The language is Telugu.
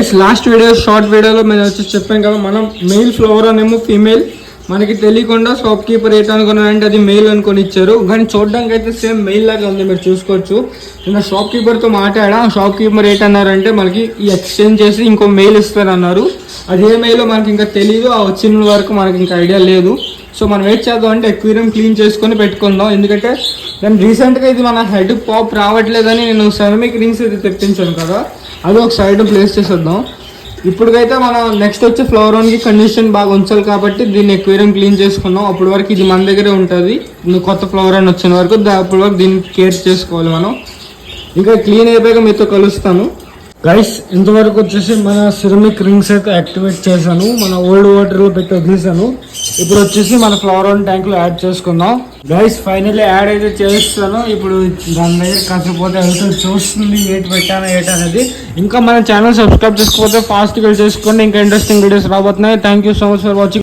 గైస్ లాస్ట్ వీడియో షార్ట్ వీడియోలో మేము వచ్చి చెప్పాం కదా, మనం మెయిల్ ఫ్లవర్ అనేమో ఫీమేల్ మనకి తెలియకుండా షాప్ కీపర్ ఏంటి అనుకున్నారంటే అది మెయిల్ అనుకొని ఇచ్చారు. కానీ చూడడానికి అయితే సేమ్ మెయిల్ లాగా ఉంది, మీరు చూసుకోవచ్చు. నేను షాప్ కీపర్తో మాట్లాడా, షాప్ కీపర్ ఏంటన్నారంటే మనకి ఈ ఎక్స్చేంజ్ చేసి ఇంకో మెయిల్ ఇస్తారన్నారు. అది ఏ మెయిల్ మనకి ఇంకా తెలియదు, ఆ వచ్చిన వరకు మనకి ఇంకా ఐడియా లేదు. సో మనం వెయిట్ చేద్దాం అంటే ఎక్వేరియం క్లీన్ చేసుకొని పెట్టుకుందాం. ఎందుకంటే నేను రీసెంట్గా ఇది మన హెడ్ పాప్ రావట్లేదని నేను సెరమిక్ రింగ్స్ అయితే తెప్పించాను కదా, అది ఒక సైడ్ ప్లేస్ చేసేద్దాం. ఇప్పటికైతే మనం నెక్స్ట్ వచ్చి ఫ్లవర్ వన్కి కండిషన్ బాగా ఉంచాలి కాబట్టి దీన్ని ఎక్వేరియం క్లీన్ చేసుకున్నాం. అప్పటి వరకు ఇది మన దగ్గరే ఉంటుంది, కొత్త ఫ్లవర్ అని వచ్చిన వరకు. అప్పటి వరకు దీన్ని కేర్ చేసుకోవాలి మనం. ఇంకా క్లీన్ అయిపోయాక మీతో కలుస్తాను. గైస్ ఇంతవరకు వచ్చేసి మన సిరమిక్ రింగ్స్ అయితే యాక్టివేట్ చేశాను, మన ఓల్డ్ వాటర్లో పెట్టి వదిలేసాను. ఇప్పుడు వచ్చేసి మన ఫ్లవర్ వన్ ట్యాంక్లో యాడ్ చేసుకుందాం. గైస్ ఫైనల్లీ యాడ్ అయితే చేస్తాను. ఇప్పుడు దాని దగ్గర కాకపోతే వెళ్తే చూస్తుంది ఏటి పెట్టాను ఏటనేది. ఇంకా మన ఛానల్ సబ్స్క్రైబ్ చేసుకోకపోతే ఫాస్ట్గా చేసుకోండి, ఇంకా ఇంట్రెస్టింగ్ వీడియోస్ రాబోతున్నాయి. Thank you so much for watching.